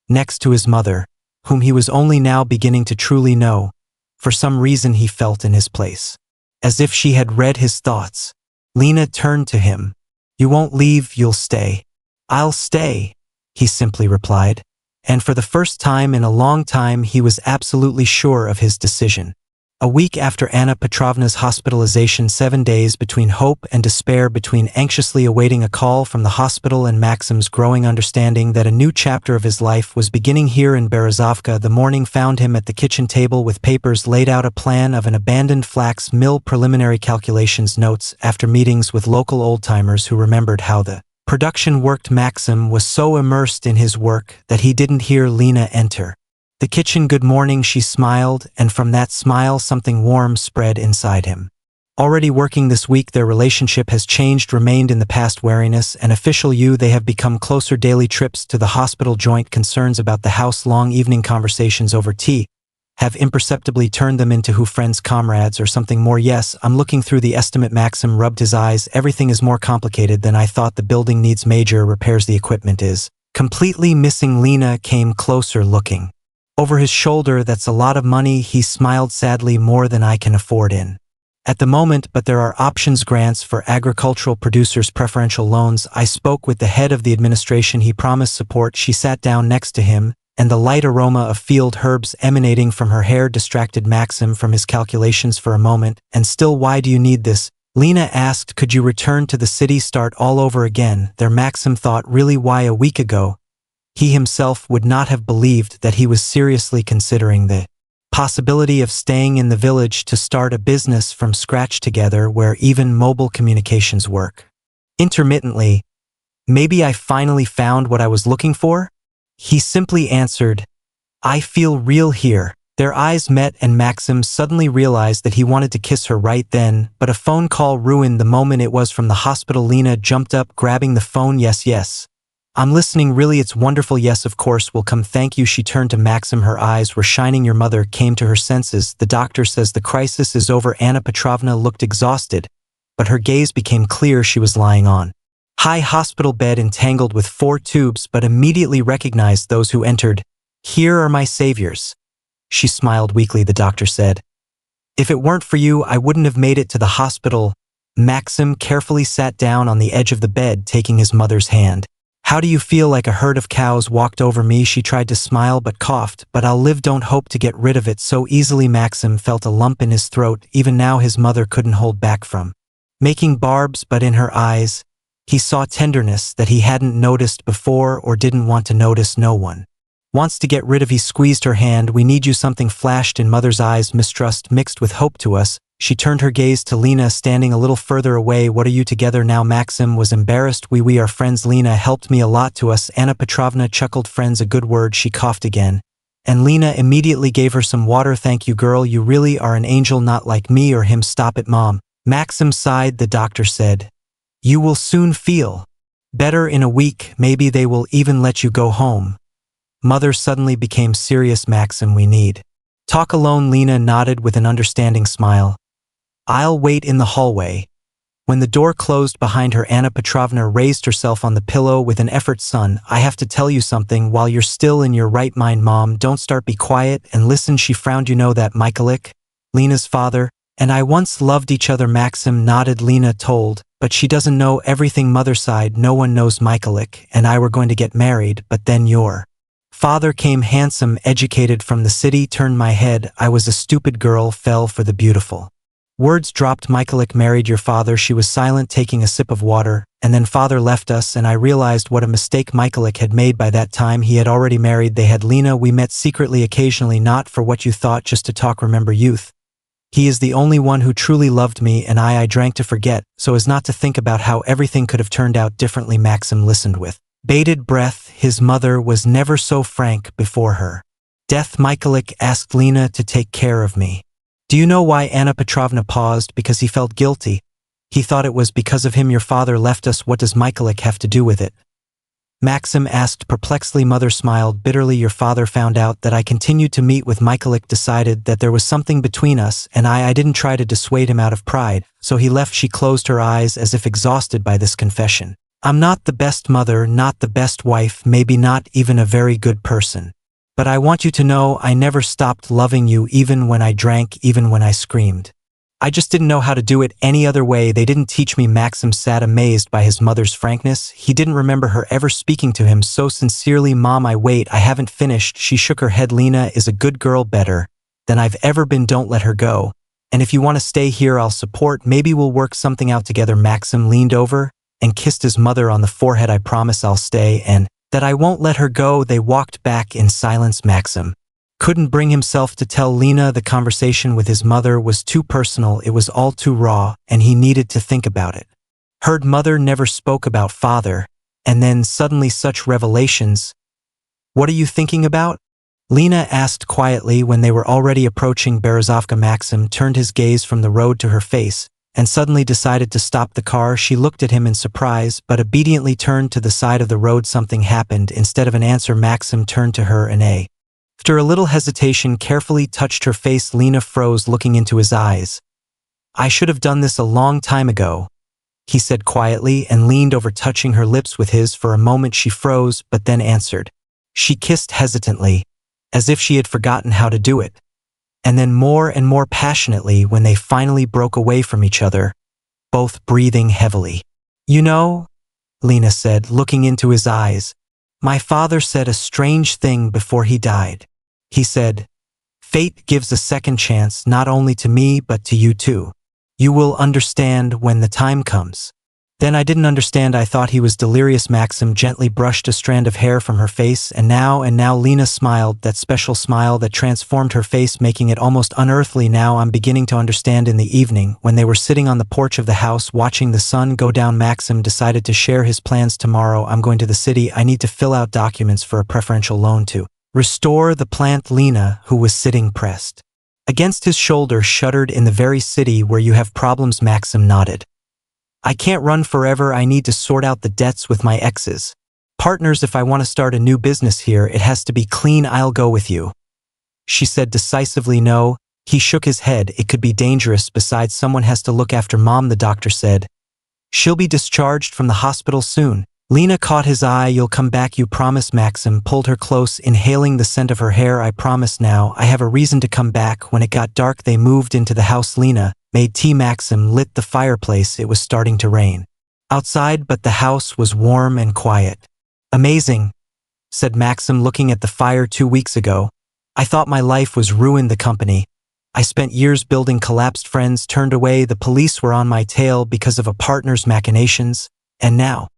Speaker 1: next to his mother, whom he was only now beginning to truly know, for some reason he felt in his place. As if she had read his thoughts, Lena turned to him. You won't leave, you'll stay. I'll stay, he simply replied, and for the first time in a long time he was absolutely sure of his decision. A week after Anna Petrovna's hospitalization, 7 days between hope and despair, between anxiously awaiting a call from the hospital and Maxim's growing understanding that a new chapter of his life was beginning here in Berezovka. The morning found him at the kitchen table with papers laid out, a plan of an abandoned flax mill, preliminary calculations, notes after meetings with local old-timers who remembered how the production worked. Maxim was so immersed in his work that he didn't hear Lena enter the kitchen. Good morning, she smiled, and from that smile something warm spread inside him. Already working this week, their relationship has changed, remained in the past wariness and official you. They have become closer. Daily trips to the hospital, joint concerns about the house, long evening conversations over tea have imperceptibly turned them into friends, comrades, or something more. Yes, I'm looking through the estimate. Maxim rubbed his eyes. Everything is more complicated than I thought. The building needs major repairs. The equipment is completely missing. Lena came closer, looking over his shoulder. That's a lot of money, he smiled sadly. More than I can afford at the moment, but there are options, grants for agricultural producers, preferential loans. I spoke with the head of the administration. He promised support. She sat down next to him, and the light aroma of field herbs emanating from her hair distracted Maxim from his calculations for a moment. And still, why do you need this? Lena asked. Could you return to the city, start all over again? There, Maxim thought, really, why? A week ago, he himself would not have believed that he was seriously considering the possibility of staying in the village to start a business from scratch together, where even mobile communications work intermittently. Maybe I finally found what I was looking for? He simply answered, I feel real here. Their eyes met, and Maxim suddenly realized that he wanted to kiss her right then, but a phone call ruined the moment. It was from the hospital. Lena jumped up, grabbing the phone. Yes. I'm listening, really, it's wonderful. Yes, of course, we'll come, thank you. She turned to Maxim. Her eyes were shining. Your mother came to her senses. The doctor says the crisis is over. Anna Petrovna looked exhausted, but her gaze became clear. She was lying on high hospital bed, entangled with 4 tubes, but immediately recognized those who entered. Here are my saviors. She smiled weakly. The doctor said, if it weren't for you, I wouldn't have made it to the hospital. Maxim carefully sat down on the edge of the bed, taking his mother's hand. How do you feel? Like a herd of cows walked over me. She tried to smile but coughed. But I'll live, don't hope to get rid of it so easily. Maxim felt a lump in his throat. Even now his mother couldn't hold back from making barbs, but in her eyes he saw tenderness that he hadn't noticed before, or didn't want to notice. No one wants to get rid of. He squeezed her hand. We need you. Something flashed in mother's eyes, mistrust mixed with hope. To us. She turned her gaze to Lena, standing a little further away. What are you together now? Maxim was embarrassed. We are friends. Lena helped me a lot. To us. Anna Petrovna chuckled. Friends, a good word. She coughed again, and Lena immediately gave her some water. Thank you, girl, you really are an angel, not like me or him. Stop it, Mom. Maxim sighed. The doctor said, you will soon feel better. In a week, maybe they will even let you go home. Mother suddenly became serious. Maxim, we need talk alone. Lena nodded with an understanding smile. I'll wait in the hallway. When the door closed behind her, Anna Petrovna raised herself on the pillow with an effort. Son, I have to tell you something while you're still in your right mind. Mom, don't start, be quiet and listen. She frowned. You know that Mikhailik, Lena's father, and I once loved each other. Maxim nodded. Lena told But she doesn't know everything. Mother's side, no one knows Michaelik and I were going to get married, but then your father came, handsome, educated, from the city, turned my head. I was a stupid girl, fell for the beautiful. Words dropped. Michaelik married your father. She was silent, taking a sip of water, and then father left us, and I realized what a mistake Michaelik had made. By that time he had already married. They had Lena. We met secretly, occasionally, not for what you thought, just to talk, remember youth. He is the only one who truly loved me, and I drank to forget, so as not to think about how everything could have turned out differently. Maxim listened with bated breath. His mother was never so frank before her death. Michaelik asked Lena to take care of me. Do you know why? Anna Petrovna paused. Because he felt guilty. He thought it was because of him your father left us. What does Michaelik have to do with it? Maxim asked perplexedly. Mother smiled bitterly. Your father found out that I continued to meet with Michaelik, decided that there was something between us, and I didn't try to dissuade him out of pride, so he left. She closed her eyes as if exhausted by this confession. I'm not the best mother, not the best wife, maybe not even a very good person. But I want you to know I never stopped loving you, even when I drank, even when I screamed. I just didn't know how to do it any other way. They didn't teach me. Maxim sat amazed by his mother's frankness. He didn't remember her ever speaking to him so sincerely. Mom, I haven't finished. She shook her head. Lena is a good girl, better than I've ever been. Don't let her go. And if you want to stay here, I'll support. Maybe we'll work something out together. Maxim leaned over and kissed his mother on the forehead. I promise I'll stay and that I won't let her go. They walked back in silence. Maxim couldn't bring himself to tell Lena the conversation with his mother was too personal. It was all too raw, and he needed to think about it. Heard mother never spoke about father, and then suddenly such revelations. What are you thinking about? Lena asked quietly when they were already approaching Berezovka. Maxim turned his gaze from the road to her face, and suddenly decided to stop the car. She looked at him in surprise, but obediently turned to the side of the road. Something happened. Instead of an answer, Maxim turned to her and after a little hesitation, carefully touched her face. Lena froze, looking into his eyes. I should have done this a long time ago, he said quietly, and leaned over, touching her lips with his. For a moment she froze, but then answered. She kissed hesitantly, as if she had forgotten how to do it, and then more and more passionately when they finally broke away from each other, both breathing heavily. You know, Lena said, looking into his eyes, my father said a strange thing before he died. He said, fate gives a second chance not only to me but to you too. You will understand when the time comes. Then I didn't understand. I thought he was delirious. Maxim gently brushed a strand of hair from her face, and now Lena smiled, that special smile that transformed her face, making it almost unearthly. Now I'm beginning to understand. In the evening, when they were sitting on the porch of the house watching the sun go down, Maxim decided to share his plans. Tomorrow I'm going to the city. I need to fill out documents for a preferential loan to restore the plant. Lena, who was sitting pressed against his shoulder, shuddered. In the very city where you have problems? Maxim nodded. I can't run forever. I need to sort out the debts with my exes. Partners, if I want to start a new business here, it has to be clean. I'll go with you, she said decisively. No, he shook his head. It could be dangerous. Besides, someone has to look after Mom, the doctor said. She'll be discharged from the hospital soon. Lena caught his eye. You'll come back, you promise? Maxim pulled her close, inhaling the scent of her hair. I promise. Now I have a reason to come back. When it got dark, they moved into the house. Lena made tea. Maxim lit the fireplace. It was starting to rain outside, but the house was warm and quiet. Amazing, said Maxim, looking at the fire. 2 weeks ago, I thought my life was ruined. The company I spent years building collapsed. Friends turned away. The police were on my tail because of a partner's machinations. And now,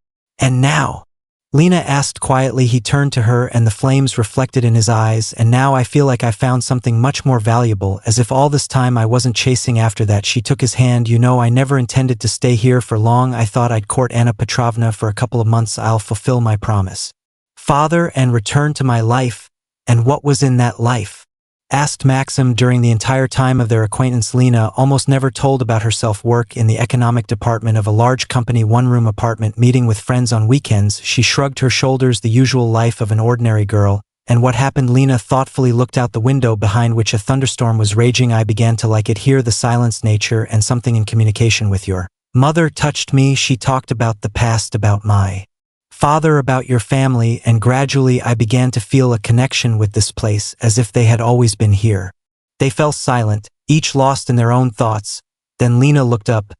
Speaker 1: Lena asked quietly. He turned to her, and the flames reflected in his eyes. And now I feel like I found something much more valuable, as if all this time I wasn't chasing after that. She took his hand. You know, I never intended to stay here for long. I thought I'd court Anna Petrovna for a couple of months. I'll fulfill my promise, father, and return to my life. And what was in that life? Asked Maxim. During the entire time of their acquaintance, Lena almost never told about herself. Work in the economic department of a large company, one-room apartment, meeting with friends on weekends. She shrugged her shoulders. The usual life of an ordinary girl. And what happened? Lena thoughtfully looked out the window, behind which a thunderstorm was raging. I began to like it here, the silence, nature, and something in communication with your mother touched me. She talked about the past, about my father, about your family, and gradually I began to feel a connection with this place, as if they had always been here. They fell silent, each lost in their own thoughts. Then Lena looked up.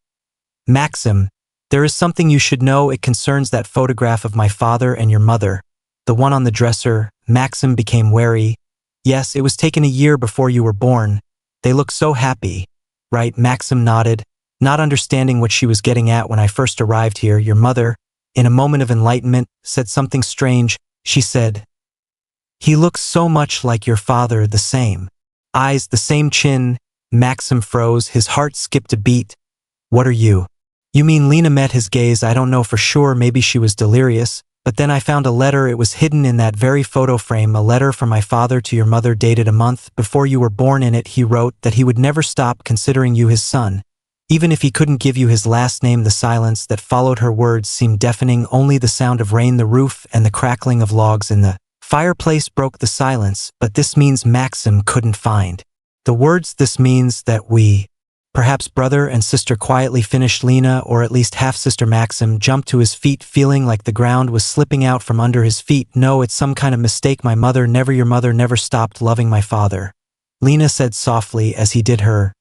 Speaker 1: Maxim, There is something you should know. It concerns that photograph of my father and your mother. The one on the dresser." Maxim became wary. "Yes, it was taken a year before you were born. They look so happy." "Right," Maxim nodded, not understanding what she was getting at. "When I first arrived here, your mother, in a moment of enlightenment, said something strange. She said, 'He looks so much like your father, the same eyes, the same chin.'" Maxim froze, his heart skipped a beat. "What are you?" "You mean?" Lena met his gaze. "I don't know for sure, maybe she was delirious. But then I found a letter. It was hidden in that very photo frame, a letter from my father to your mother dated a month before you were born. In it he wrote that he would never stop considering you his son, even if he couldn't give you his last name." The silence that followed her words seemed deafening. Only the sound of rain, the roof, and the crackling of logs in the fireplace broke the silence. "But this means," Maxim couldn't find the words, "this means that we, perhaps brother and sister," quietly finished Lena, "or at least half-sister." Maxim jumped to his feet, feeling like the ground was slipping out from under his feet. "No, it's some kind of mistake. My mother never, your mother never stopped loving my father," Lena said softly as he did her.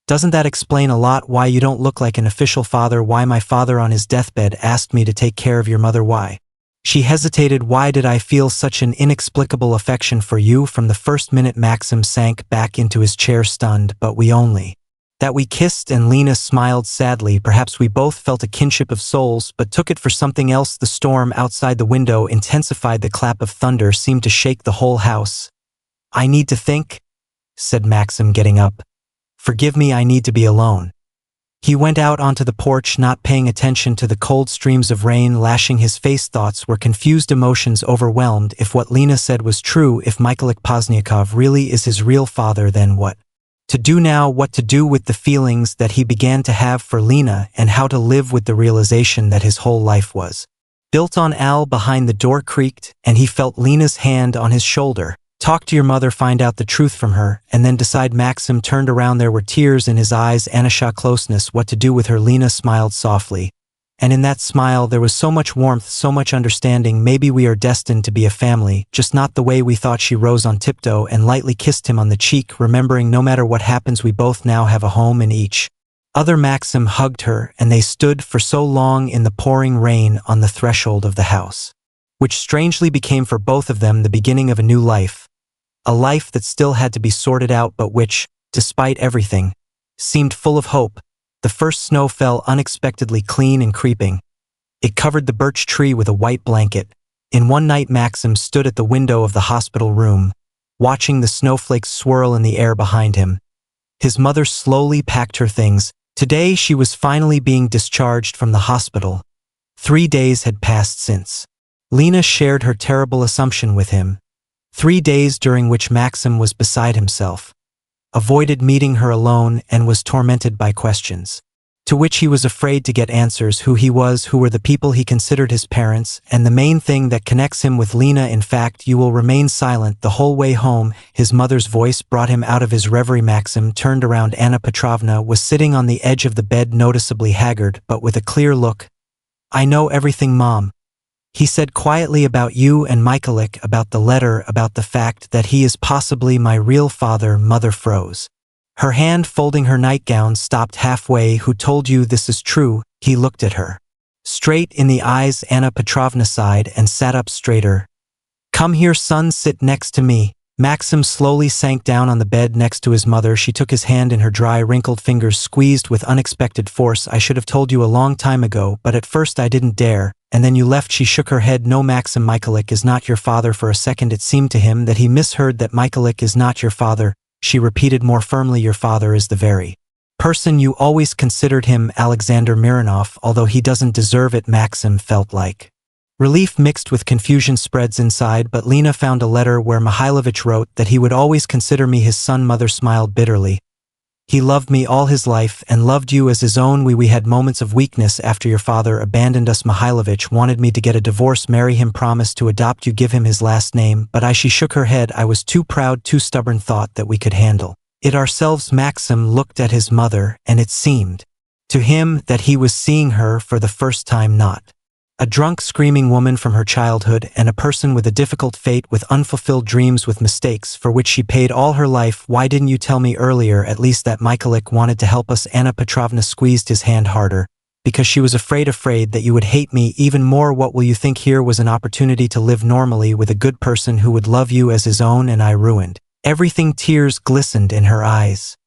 Speaker 1: "Doesn't that explain a lot? Why you don't look like an official father? Why my father on his deathbed asked me to take care of your mother? Why?" She hesitated. "Why did I feel such an inexplicable affection for you from the first minute?" Maxim sank back into his chair, stunned. "But we only that we kissed," and Lena smiled sadly. "Perhaps we both felt a kinship of souls, but took it for something else." The storm outside the window intensified. The clap of thunder seemed to shake the whole house. "I need to think," said Maxim, getting up. "Forgive me, I need to be alone." He went out onto the porch, not paying attention to the cold streams of rain lashing his face. Thoughts were confused, emotions overwhelmed. If what Lena said was true, if Mikolik Pozniakov really is his real father, then what to do now? What to do with the feelings that he began to have for Lena, and how to live with the realization that his whole life was built on Al? Behind the door creaked, and he felt Lena's hand on his shoulder. "Talk to your mother, find out the truth from her, and then decide." Maxim turned around. There were tears in his eyes. "Anasha, closeness, what to do with her?" Lena smiled softly, and in that smile there was so much warmth, so much understanding. "Maybe we are destined to be a family, just not the way we thought." She rose on tiptoe and lightly kissed him on the cheek, remembering, "No matter what happens, we both now have a home in each other." Maxim hugged her, and they stood for so long in the pouring rain on the threshold of the house, which strangely became for both of them the beginning of a new life. A life that still had to be sorted out, but which, despite everything, seemed full of hope. The first snow fell unexpectedly, clean and creeping. It covered the birch tree with a white blanket. In one night Maxim stood at the window of the hospital room, watching the snowflakes swirl in the air behind him. His mother slowly packed her things. Today she was finally being discharged from the hospital. 3 days had passed since Lena shared her terrible assumption with him. 3 days during which Maxim was beside himself, avoided meeting her alone, and was tormented by questions to which he was afraid to get answers. Who he was, who were the people he considered his parents, and the main thing that connects him with Lena. "In fact, you will remain silent the whole way home." His mother's voice brought him out of his reverie. Maxim turned around. Anna Petrovna was sitting on the edge of the bed, noticeably haggard, but with a clear look. "I know everything, Mom," he said quietly, "about you and Mikolik, about the letter, about the fact that he is possibly my real father." Mother froze. Her hand folding her nightgown stopped halfway. "Who told you this is true?" He looked at her straight in the eyes. Anna Petrovna sighed and sat up straighter. "Come here, son, sit next to me." Maxim slowly sank down on the bed next to his mother. She took his hand in her dry, wrinkled fingers, squeezed with unexpected force. "I should have told you a long time ago, but at first I didn't dare. And then you left." She shook her head. "No, Maxim, Mikolik is not your father." For a second it seemed to him that he misheard. "That Mikolik is not your father," she repeated more firmly. "Your father is the very person you always considered him, Alexander Mironov, although he doesn't deserve it." Maxim felt like relief mixed with confusion spreads inside. "But Lena found a letter where Mihailovich wrote that he would always consider me his son." Mother smiled bitterly. "He loved me all his life and loved you as his own. We had moments of weakness after your father abandoned us. Mihailovich wanted me to get a divorce, marry him, promise to adopt you, give him his last name, but she shook her head. "I was too proud, too stubborn, thought that we could handle it ourselves." Maxim looked at his mother, and it seemed to him that he was seeing her for the first time, not a drunk, screaming woman from her childhood, and a person with a difficult fate, with unfulfilled dreams, with mistakes for which she paid all her life. "Why didn't you tell me earlier, at least, that Mikolik wanted to help us?" Anna Petrovna squeezed his hand harder. because she was afraid that you would hate me even more. What will you think? Here was an opportunity to live normally with a good person who would love you as his own, and I ruined everything. Tears glistened in her eyes.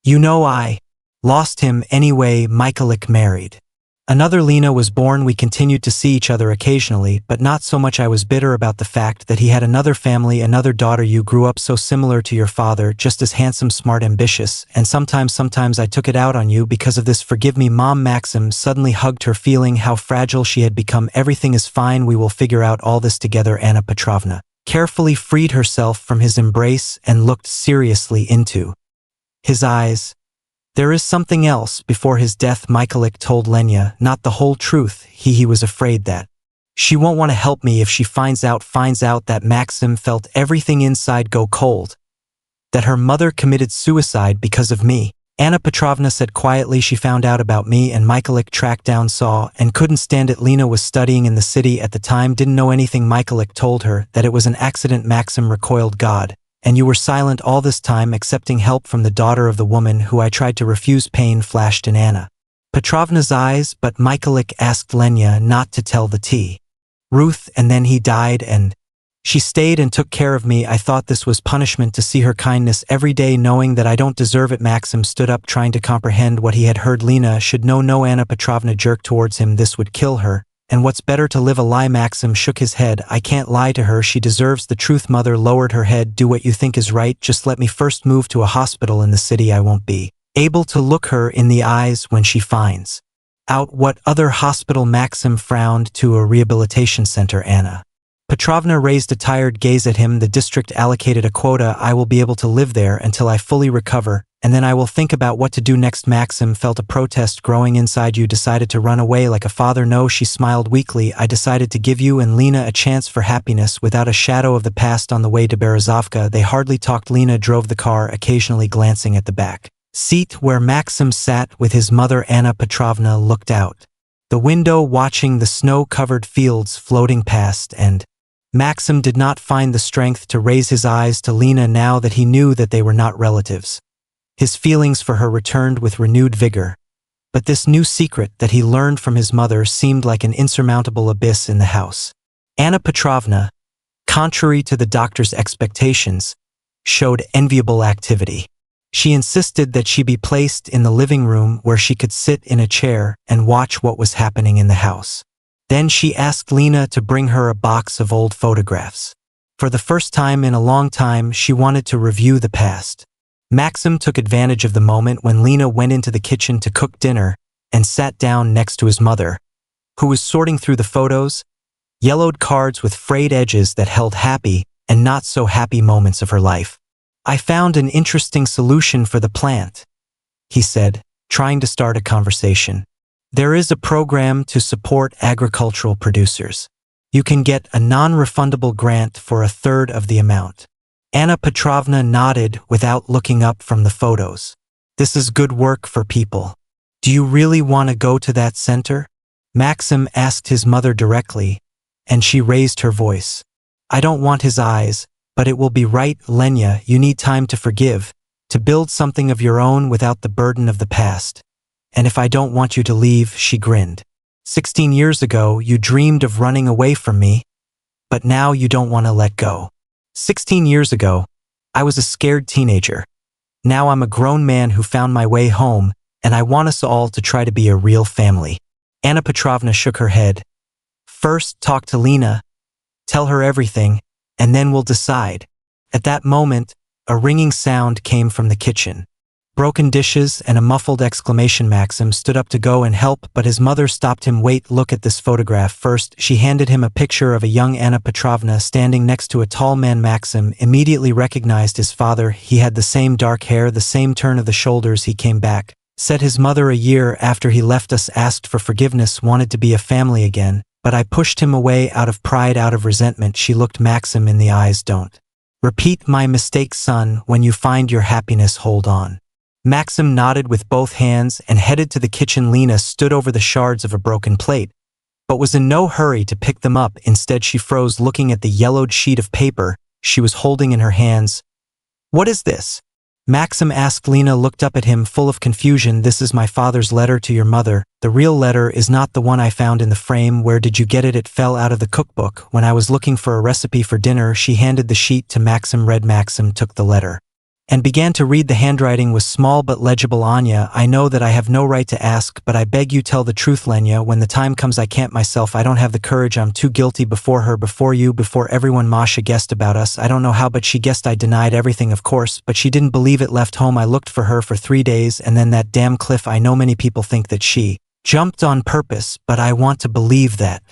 Speaker 1: You know, I lost him anyway. Michaelik married another. Lena was born. We continued to see each other occasionally, but not so much. I was bitter about the fact that he had another family, another daughter. You grew up so similar to your father, just as handsome, smart, ambitious, and sometimes I took it out on you because of this. Forgive me, Mom. Maxim suddenly hugged her, feeling how fragile she had become. Everything is fine. We will figure out all this together. Anna Petrovna carefully freed herself from his embrace and looked seriously into his eyes. There is something else. Before his death, Michaelik told Lenya not the whole truth. He was afraid that she won't want to help me if she finds out that Maxim felt everything inside go cold, that her mother committed suicide because of me. Anna Petrovna said quietly she found out about me and Michaelik tracked down, saw, and couldn't stand it. Lena was studying in the city at the time, didn't know anything. Michaelik told her that it was an accident. Maxim recoiled. God, and you were silent all this time, accepting help from the daughter of the woman who I tried to refuse. Pain flashed in Anna Petrovna's eyes, but Michaelik asked Lenya not to tell the tea. Ruth, and then he died, and she stayed and took care of me. I thought this was punishment, to see her kindness every day, knowing that I don't deserve it. Maxim stood up, trying to comprehend what he had heard. Lena should know. No. Anna Petrovna jerked towards him. This would kill her. And what's better, to live a lie? Maxim shook his head. I can't lie to her. She deserves the truth. Mother lowered her head. Do what you think is right. Just let me first move to a hospital in the city. I won't be able to look her in the eyes when she finds out. What other hospital? Maxim frowned. To a rehabilitation center. Anna Petrovna raised a tired gaze at him. The district allocated a quota. I will be able to live there until I fully recover, and then I will think about what to do next. Maxim felt a protest growing inside. You decided to run away like a father? No. She smiled weakly. I decided to give you and Lena a chance for happiness without a shadow of the past. On the way to Berezovka, they hardly talked. Lena drove the car, occasionally glancing at the back seat where Maxim sat with his mother. Anna Petrovna looked out the window, watching the snow-covered fields floating past, and Maxim did not find the strength to raise his eyes to Lena now that he knew that they were not relatives. His feelings for her returned with renewed vigor, but this new secret that he learned from his mother seemed like an insurmountable abyss in the house. Anna Petrovna, contrary to the doctor's expectations, showed enviable activity. She insisted that she be placed in the living room where she could sit in a chair and watch what was happening in the house. Then she asked Lena to bring her a box of old photographs. For the first time in a long time, she wanted to review the past. Maxim took advantage of the moment when Lena went into the kitchen to cook dinner and sat down next to his mother, who was sorting through the photos, yellowed cards with frayed edges that held happy and not so happy moments of her life. I found an interesting solution for the plant, he said, trying to start a conversation. There is a program to support agricultural producers. You can get a non-refundable grant for a third of the amount. Anna Petrovna nodded without looking up from the photos. This is good work for people. Do you really want to go to that center? Maxim asked his mother directly, and she raised her voice. I don't want his eyes, but it will be right. Lenya, you need time to forgive, to build something of your own without the burden of the past. And if I don't want you to leave, she grinned. 16 years ago, you dreamed of running away from me, but now you don't want to let go. 16 years ago, I was a scared teenager. Now I'm a grown man who found my way home, and I want us all to try to be a real family. Anna Petrovna shook her head. First, talk to Lena, tell her everything, and then we'll decide. At that moment, a ringing sound came from the kitchen. Broken dishes and a muffled exclamation. Maxim stood up to go and help, but his mother stopped him. Wait, look at this photograph first. She handed him a picture of a young Anna Petrovna standing next to a tall man. Maxim immediately recognized his father. He had the same dark hair, the same turn of the shoulders. He came back, said his mother a year after he left us, asked for forgiveness, wanted to be a family again, but I pushed him away out of pride, out of resentment. She looked Maxim in the eyes. Don't repeat my mistake, son. When you find your happiness, hold on. Maxim nodded with both hands and headed to the kitchen. Lena stood over the shards of a broken plate, but was in no hurry to pick them up. Instead, she froze, looking at the yellowed sheet of paper she was holding in her hands. What is this? Maxim asked. Lena looked up at him full of confusion. This is my father's letter to your mother. The real letter is not the one I found in the frame. Where did you get it? It fell out of the cookbook. When I was looking for a recipe for dinner, she handed the sheet to Maxim. Read. Maxim took the letter and began to read. The handwriting was small but legible. Anya, I know that I have no right to ask, but I beg you tell the truth. Lenya, when the time comes I can't myself. I don't have the courage. I'm too guilty before her, before you, before everyone. Masha guessed about us. I don't know how, but she guessed. I denied everything, of course, but she didn't believe it. Left home. I looked for her for 3 days, and then that damn cliff. I know many people think that she jumped on purpose, but I want to believe that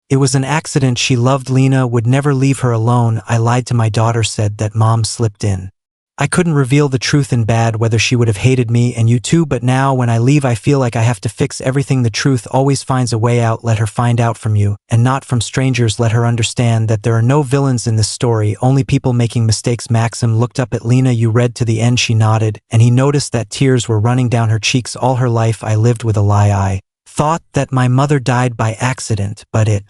Speaker 1: it was an accident. She loved Lena, would never leave her alone. I lied to my daughter, said that Mom slipped in. I couldn't reveal the truth in bad weather. She would have hated me and you too, but now when I leave I feel like I have to fix everything. The truth always finds a way out. Let her find out from you, and not from strangers. Let her understand that there are no villains in this story, only people making mistakes. Maxim looked up at Lena. You read to the end? She nodded, and he noticed that tears were running down her cheeks. All her life I lived with a lie. I thought that my mother died by accident, but it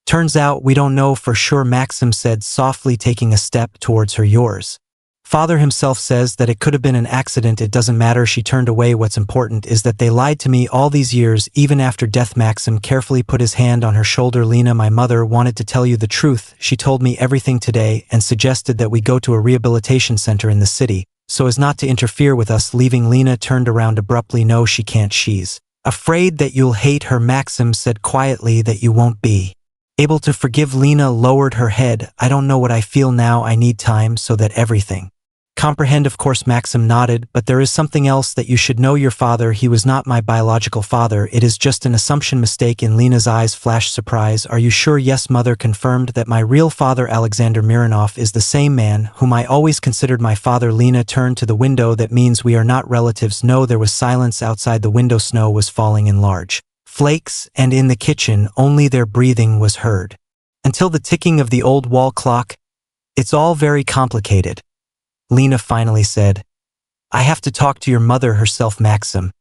Speaker 1: turns out we don't know for sure, Maxim said softly, taking a step towards her. Yours father himself says that it could have been an accident. It doesn't matter. She turned away. What's important is that they lied to me all these years, even after death. Maxim carefully put his hand on her shoulder. Lena, my mother wanted to tell you the truth. She told me everything today and suggested that we go to a rehabilitation center in the city, so as not to interfere with us leaving. Lena turned around abruptly. No, she can't. She's afraid that you'll hate her. Maxim said quietly. That you won't be able to forgive. Lena lowered her head. I don't know what I feel now. I need time so that everything comprehend. Of course, Maxim nodded, but there is something else that you should know. Your father, he was not my biological father. It is just an assumption. Mistake. In Lena's eyes flashed surprise. Are you sure? Yes, mother confirmed that my real father, Alexander Mironov, is the same man whom I always considered my father. Lena turned to the window. That means we are not relatives. No. There was silence outside the window. Snow was falling in large flakes, and in the kitchen only their breathing was heard, until the ticking of the old wall clock. It's all very complicated, Lena finally said. I have to talk to your mother herself. Maxim.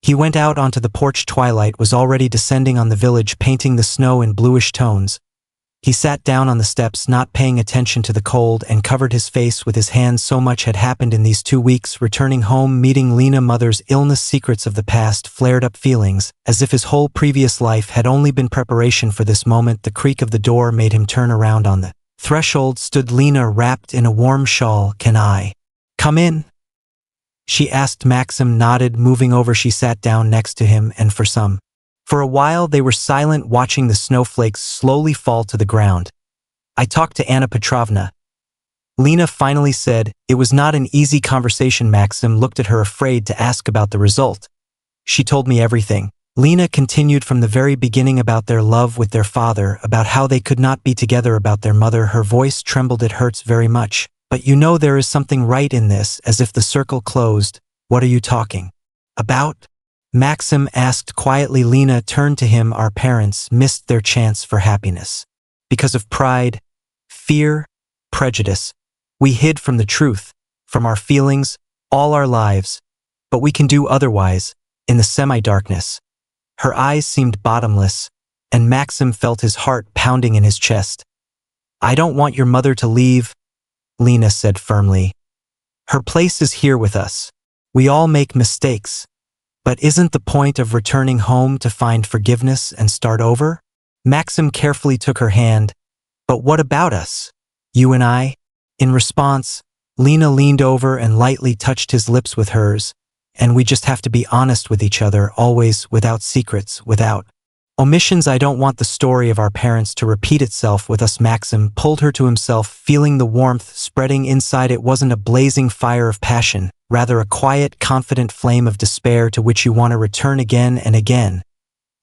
Speaker 1: He went out onto the porch. Twilight was already descending on the village, painting the snow in bluish tones. He sat down on the steps, not paying attention to the cold, and covered his face with his hands. So much had happened in these 2 weeks. Returning home, meeting Lena, mother's illness, secrets of the past, flared up feelings, as if his whole previous life had only been preparation for this moment. The creak of the door made him turn around. On the threshold stood Lena, wrapped in a warm shawl. Can I come in? She asked. Maxim nodded. Moving over, she sat down next to him, and for a while they were silent, watching the snowflakes slowly fall to the ground. I talked to Anna Petrovna, Lena finally said. It was not an easy conversation. Maxim looked at her, afraid to ask about the result. She told me everything. Lena continued, from the very beginning, about their love with their father, about how they could not be together, about their mother. Her voice trembled. It hurts very much, but you know there is something right in this. As if the circle closed. What are you talking about? Maxim asked quietly. Lena turned to him. Our parents missed their chance for happiness. Because of pride, fear, prejudice. We hid from the truth, from our feelings, all our lives. But we can do otherwise, in the semi-darkness. Her eyes seemed bottomless, and Maxim felt his heart pounding in his chest. I don't want your mother to leave, Lena said firmly. Her place is here with us. We all make mistakes. But isn't the point of returning home to find forgiveness and start over? Maxim carefully took her hand. But what about us? You and I? In response, Lena leaned over and lightly touched his lips with hers. And we just have to be honest with each other, always, without secrets, without omissions. I don't want the story of our parents to repeat itself with us. Maxim pulled her to himself, feeling the warmth spreading inside. It wasn't a blazing fire of passion, rather a quiet, confident flame of despair to which you want to return again and again.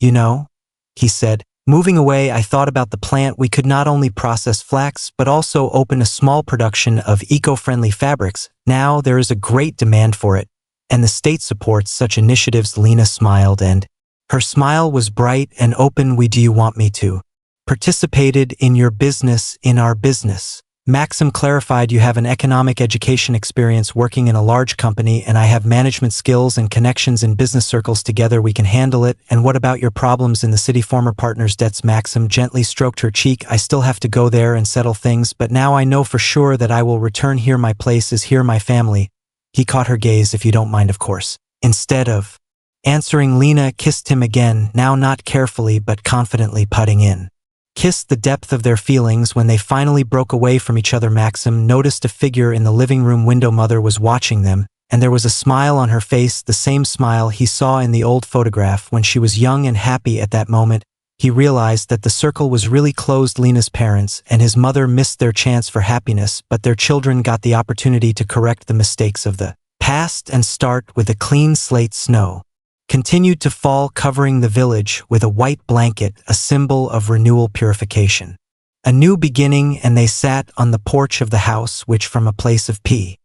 Speaker 1: You know, he said, moving away, I thought about the plant. We could not only process flax, but also open a small production of eco-friendly fabrics. Now there is a great demand for it, and the state supports such initiatives. Lena smiled, and her smile was bright and open. Do you want me to participated in your business, in our business? Maxim clarified. You have an economic education experience working in a large company, and I have management skills and connections in business circles. Together we can handle it. And what about your problems in the city? Former partners' debts. Maxim gently stroked her cheek. I still have to go there and settle things, but now I know for sure that I will return here. My place is here, my family. He caught her gaze, if you don't mind, of course. Instead of answering, Lena kissed him again, now not carefully but confidently, putting in. Kissed the depth of their feelings. When they finally broke away from each other, Maxim noticed a figure in the living room window. Mother was watching them, and there was a smile on her face, the same smile he saw in the old photograph when she was young and happy. At that moment, he realized that the circle was really closed. Lena's parents and his mother missed their chance for happiness, but their children got the opportunity to correct the mistakes of the past and start with a clean slate. Snow continued to fall, covering the village with a white blanket, a symbol of renewal, purification. A new beginning, and they sat on the porch of the house, which from a place of pain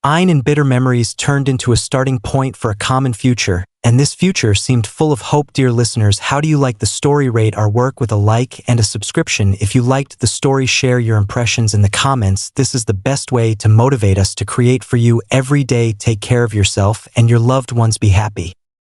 Speaker 1: and bitter memories turned into a starting point for a common future, and this future seemed full of hope. Dear listeners, how do you like the story? Rate our work with a like and a subscription. If you liked the story, share your impressions in the comments. This is the best way to motivate us to create for you every day. Take care of yourself and your loved ones. Be happy.